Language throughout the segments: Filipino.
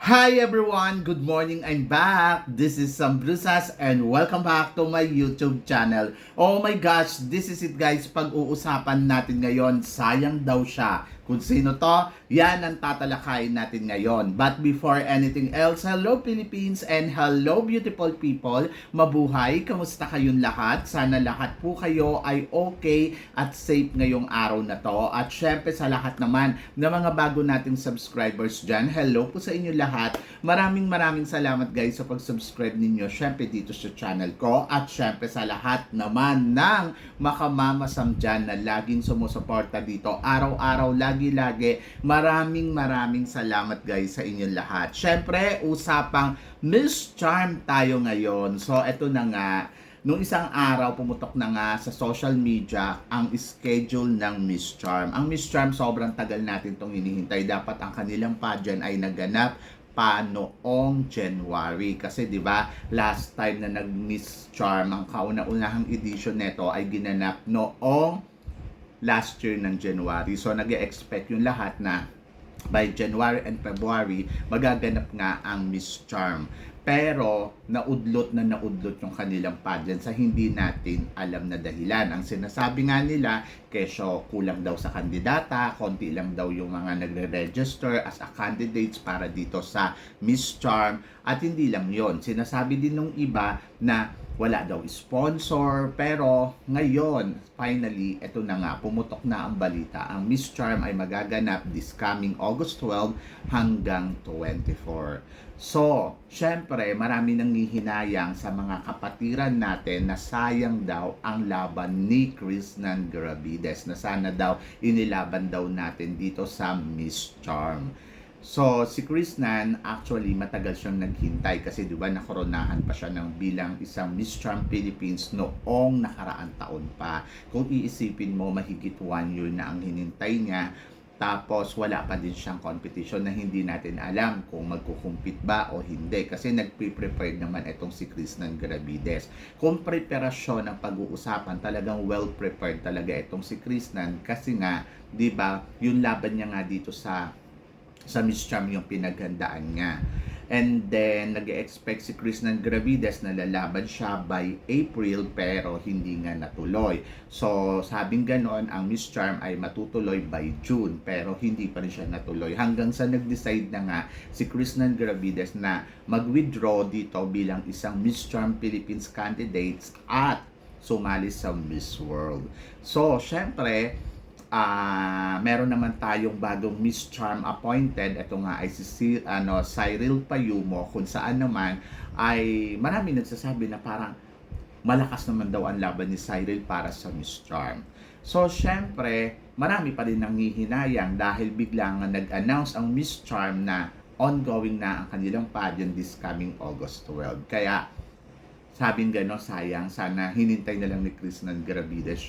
Hi everyone! Good morning! I'm back! This is Sam Brusas and welcome back to my YouTube channel. Oh my gosh! This is it guys! Pag-uusapan natin ngayon, sayang daw siya. Kung sino to, yan ang tatalakayin natin ngayon. But before anything else, hello Philippines and hello beautiful people! Mabuhay! Kamusta kayong lahat? Sana lahat po kayo ay okay at safe ngayong araw na to. At syempre sa lahat naman na mga bago nating subscribers dyan, hello po sa inyo lahat. Maraming salamat guys sa pag-subscribe ninyo syempre dito sa channel ko. At syempre sa lahat naman ng makamamasam dyan na laging sumusuporta dito araw-araw, lagi. Maraming salamat guys sa inyong lahat. Syempre, usapang Miss Charm tayo ngayon. So, eto na nga. Nung isang araw, pumutok na nga sa social media ang schedule ng Miss Charm. Ang Miss Charm, sobrang tagal natin itong hinihintay. Dapat ang kanilang pageant ay naganap pa noong January. Kasi 'di ba, last time na nag-Miss Charm, ang kauna-unahang edition nito ay ginanap noong last year ng January. So nag-expect yung lahat na by January and February magaganap nga ang Miss Charm. Pero naudlot yung kanilang pageant sa hindi natin alam na dahilan. Ang sinasabi nga nila, kesyo kulang daw sa kandidata, konti lang daw yung mga nagre-register as a candidates para dito sa Miss Charm. At hindi lang yon, sinasabi din nung iba na wala daw sponsor, pero ngayon, finally, eto na nga, pumutok na ang balita. Ang Miss Charm ay magaganap this coming August 12 hanggang 24. So, syempre, marami nang hihinayang sa mga kapatiran natin na sayang daw ang laban ni Krishnan Gravides, na sana daw inilaban daw natin dito sa Miss Charm. So, si Krishnan, actually, matagal siyang naghintay kasi di ba nakoronahan pa siya ng bilang isang Miss Charm Philippines noong nakaraang taon pa. Kung iisipin mo, mahigit 1 year na ang hinintay niya. Tapos, wala pa din siyang competition na hindi natin alam kung magkukumpit ba o hindi. Kasi nagpe-prepare naman itong si Krishnan Gravides. Kung preparasyon ng pag-uusapan, talagang well-prepared talaga itong si Krishnan. Kasi nga, di ba, yung laban niya nga dito sa Miss Charm yung pinaghandaan niya. And then, nag-expect si Krishnan Gravides na lalaban siya by April pero hindi nga natuloy. So, sabing ganon, ang Miss Charm ay matutuloy by June pero hindi pa rin siya natuloy. Hanggang sa nag-decide na nga si Krishnan Gravides na mag-withdraw dito bilang isang Miss Charm Philippines candidates at sumali sa Miss World. So, syempre, meron naman tayong bagong Miss Charm appointed. Ito nga ay si Cyril Payumo, kung saan naman ay marami nagsasabi na parang malakas naman daw ang laban ni Cyril para sa Miss Charm. So syempre, marami pa rin nanghihinayang dahil biglang nag-announce ang Miss Charm na ongoing na ang kanilang pageant this coming August 12. Kaya sabing gano'n, sayang, sana hinintay na lang ni Krishnan Gravides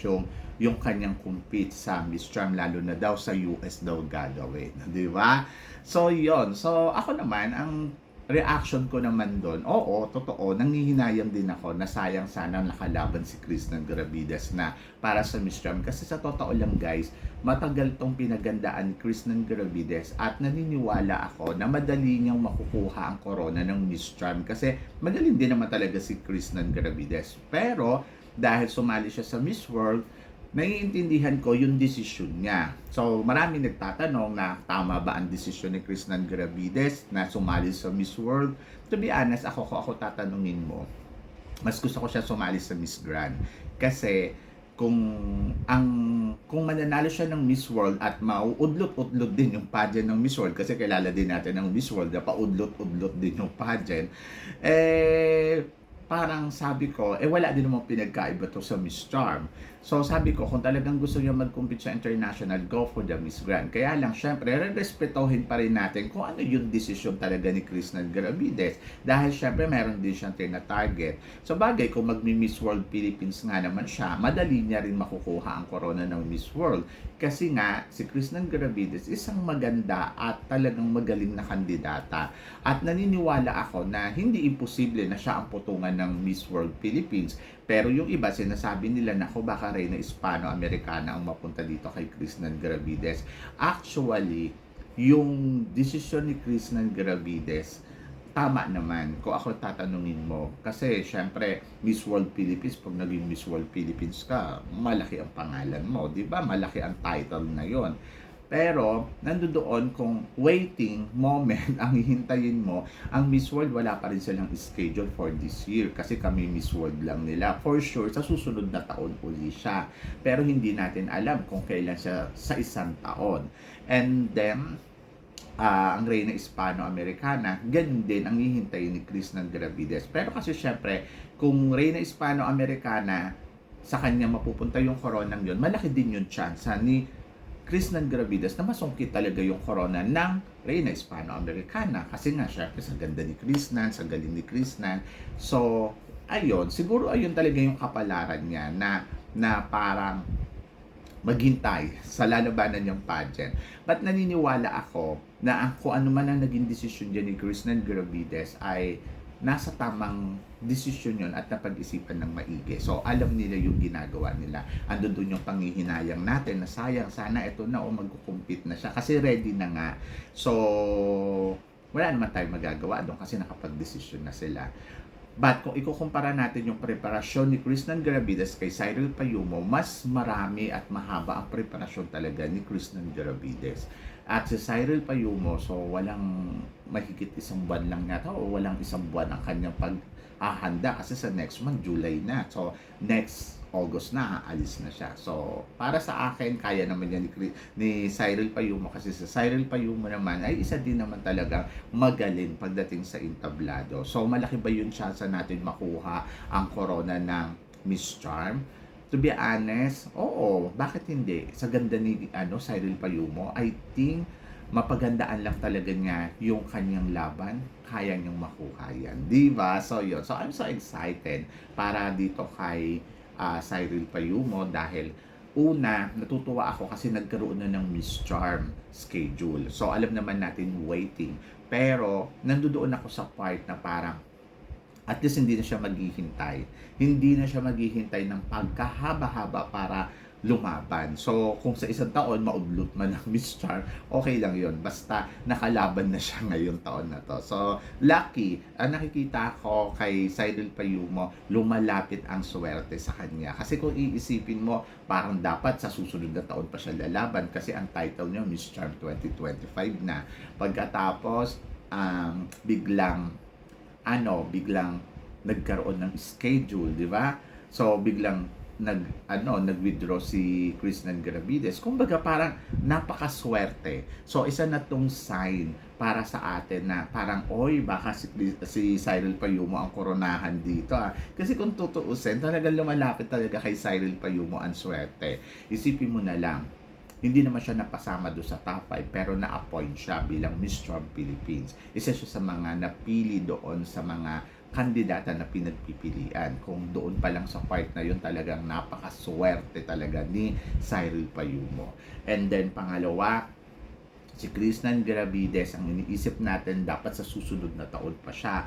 yung kanyang compete sa Miss Charm, lalo na daw sa US daw gagawin, di ba? So yon, so ako naman, ang reaction ko naman doon, oo, totoo, nanghihinayang din ako na sayang sana nakalaban si Krishnan Gravides na para sa Miss Charm. Kasi sa totoo lang guys, matagal tong pinagandaan ni Krishnan Gravides at naniniwala ako na madali niyang makukuha ang corona ng Miss Charm kasi magaling din naman talaga si Krishnan Gravides. Pero dahil sumali siya sa Miss World, naiintindihan ko yung desisyon niya. So, marami nagtatanong na tama ba ang desisyon ni Krishnan Gravides na sumali sa Miss World. To be honest, ako tatanungin mo, mas gusto ko siya sumali sa Miss Grand. Kasi, kung mananalo siya ng Miss World at mauudlot-udlot din yung pageant ng Miss World, kasi kilala din natin ng Miss World na paudlot-udlot din yung pageant, parang sabi ko, wala din namang pinagkaiba to sa Miss Charm. So sabi ko, kung talagang gusto niya mag-compete sa international, go for the Miss Grand. Kaya lang, syempre, respetohin pa rin natin kung ano yung desisyon talaga ni Krishnan Gravides. Dahil syempre, meron din siyang tina-target. So bagay, kung magmi-Miss World Philippines nga naman siya, madali niya rin makukuha ang corona ng Miss World. Kasi nga, si Krishnan Gravides isang maganda at talagang magaling na kandidata. At naniniwala ako na hindi imposible na siya ang putungan ng Miss World Philippines. Pero yung iba, sinasabi nila na ako baka Reyna Hispano-Americana ang mapunta dito kay Krishnan Gravides. Actually, yung desisyon ni Krishnan Gravides, tama naman kung ako tatanungin mo. Kasi syempre, Miss World Philippines, pag naging Miss World Philippines ka, malaki ang pangalan mo, di ba? Malaki ang title na yon. Pero, nandoon kung waiting moment ang hihintayin mo, ang Miss World wala pa rin silang schedule for this year kasi kami Miss World lang nila. For sure, sa susunod na taon uli siya. Pero hindi natin alam kung kailan siya sa isang taon. And then, ang Reyna Hispano-Americana, ganun din ang hihintayin ni Krishnan Gravides. Pero kasi syempre, kung Reyna Hispano-Americana, sa kanya mapupunta yung coronang yon, malaki din yung chance ni Krishnan Gravides na masungkit talaga yung corona ng Reyna Hispano-Americana. Kasi nga, syempre, sa ganda ni Krishnan, sa galing ni Krishnan. So, ayun, siguro ayun talaga yung kapalaran niya na parang maghintay sa lalabanan niyang pageant. But naniniwala ako na kung ano man ang naging desisyon dyan ni Krishnan Gravides ay nasa tamang desisyon yun at napag-isipan ng maigi. So, alam nila yung ginagawa nila. Andun doon yung panghihinayang natin na sayang, sana ito na o magkukumpit na siya. Kasi ready na nga. So, wala naman tayong magagawa doon kasi nakapag-desisyon na sila. But kung ikukumpara natin yung preparasyon ni Krishnan Gravides kay Cyril Payumo, mas marami at mahaba ang preparasyon talaga ni Krishnan Gravides. At si Cyril Payumo, so walang mahigit isang buwan lang yata o walang isang buwan ang kanyang paghahanda kasi sa next month, July na. So next August na, aalis na siya. So para sa akin, kaya naman yan ni Cyril Payumo kasi si Cyril Payumo naman ay isa din naman talaga magaling pagdating sa entablado. So malaki ba yung chance natin makuha ang corona ng Miss Charm? To be honest, oo, bakit hindi? Sa ganda ni Cyril Payumo, I think mapagandaan lang talaga niya yung kanyang laban, kaya niyang makuha yan. Diba? So yun. So I'm so excited para dito kay Cyril Payumo dahil una, natutuwa ako kasi nagkaroon na ng Miss Charm schedule. So alam naman natin waiting. Pero nandoon ako sa part na parang at least hindi na siya maghihintay. Hindi na siya maghihintay ng pagkahaba-haba para lumaban. So, kung sa isang taon, maublot man ng Miss Charm, okay lang yon. Basta nakalaban na siya ngayong taon na to. So, lucky. Ang nakikita ko kay Cyril Payumo, lumalapit ang swerte sa kanya. Kasi kung iisipin mo, parang dapat sa susunod na taon pa siya lalaban kasi ang title niya, Miss Charm 2025 na. Pagkatapos, biglang nagkaroon ng schedule, di ba? So biglang nag-withdraw si Krishnan Gravides. Kumbaga parang napakaswerte. So isa na tong sign para sa atin na parang baka si Cyril Payumo ang koronahan dito. Kasi kung tutuusin, talagang lumalapit talaga kay Cyril Payumo ang swerte. Isipin mo na lang, hindi naman siya napasama doon sa top 5 pero na-appoint siya bilang Miss Charm Philippines. Isa siya sa mga napili doon sa mga kandidata na pinagpipilian. Kung doon pa lang sa part na yun, talagang napakaswerte talaga ni Cyril Payumo. And then pangalawa, si Krishnan Gravides, ang iniisip natin dapat sa susunod na taon pa siya,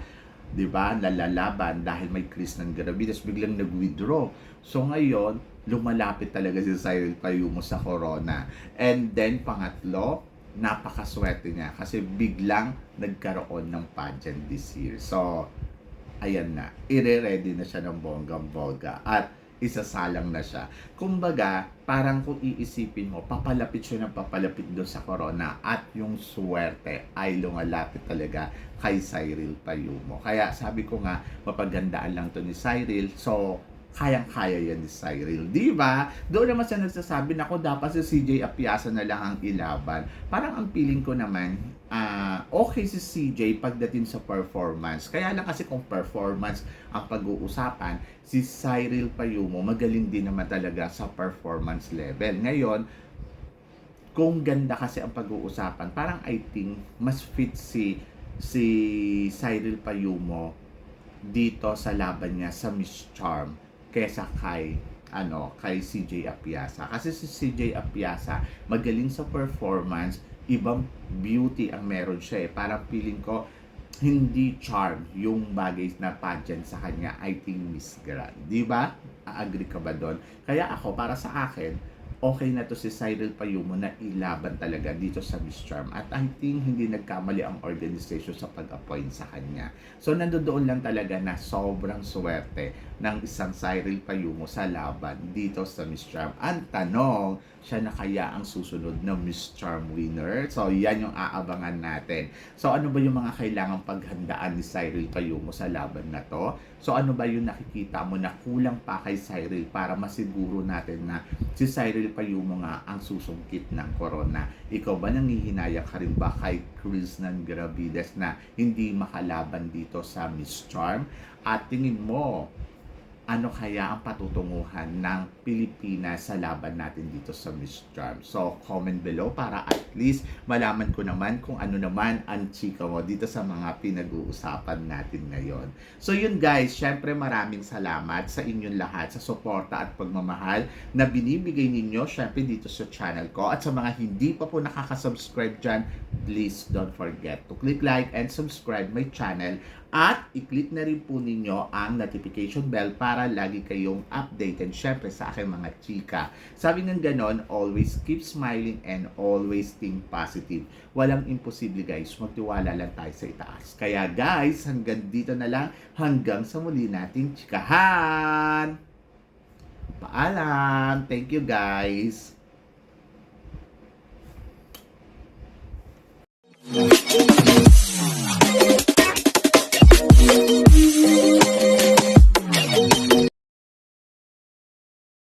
'di ba, nalalaban dahil may Krishnan Gravides, biglang nag-withdraw. So ngayon, lumalapit talaga si Cyril Payumo sa corona. And then pangatlo, napakaswerte niya kasi biglang nagkaroon ng pageant this year. So ayan na, ire-ready na siya ng bonggang-bongga at isasalang na siya. Kumbaga, parang kung iisipin mo, papalapit siya ng papalapit doon sa corona at yung swerte ay lumalapit talaga kay Cyril Payumo. Kaya sabi ko nga, mapagandaan lang to ni Cyril. So, kayang-kaya yan ni Cyril. Di ba? Doon naman siya nagsasabi na dapat si CJ Apiasa na lang ang ilaban. Parang ang feeling ko naman, okay si CJ pagdating sa performance. Kaya lang kasi kung performance ang pag-uusapan, si Cyril Payumo magaling din naman talaga sa performance level. Ngayon, kung ganda kasi ang pag-uusapan, parang I think mas fit si Cyril Payumo dito sa laban niya sa Miss Charm kesa kay CJ Apiasa. Kasi si CJ Apiasa magaling sa performance, ibang beauty ang meron siya. Parang feeling ko hindi charm yung bagay na pageant sa kanya, I think Miss Grand. Di ba? Agree ka ba doon? Kaya ako, para sa akin, okay na to si Cyril Payumo na ilaban talaga dito sa Miss Charm. At I think hindi nagkamali ang organization sa pag-appoint sa kanya. So nandoon lang talaga na sobrang swerte ng isang Cyril Payumo sa laban dito sa Miss Charm. Ang tanong, siya na kaya ang susunod na Miss Charm winner? So yan yung aabangan natin. So ano ba yung mga kailangang paghandaan ni Cyril Payumo sa laban na to? So ano ba yung nakikita mo na kulang pa kay Cyril para masiguro natin na si Cyril Payumo nga ang susungkit ng corona? Ikaw ba nangihinayang ka rin ba kay Krishnan Gravides na hindi makalaban dito sa Miss Charm? At tingin mo, ano kaya ang patutunguhan ng Pilipinas sa laban natin dito sa Miss Charm? So, comment below para at least malaman ko naman kung ano naman ang chika mo dito sa mga pinag-uusapan natin ngayon. So, yun guys, syempre maraming salamat sa inyong lahat sa suporta at pagmamahal na binibigay ninyo syempre dito sa channel ko. At sa mga hindi pa po nakaka-subscribe dyan, please don't forget to click like and subscribe my channel. At i-click na rin po ninyo ang notification bell para lagi kayong updated syempre sa aking mga chika. Sabi ng ganon, always keep smiling and always think positive. Walang imposible guys, magtiwala lang tayo sa itaas. Kaya guys, hanggang dito na lang, hanggang sa muli nating chikahan! Paalam! Thank you guys! Thank you.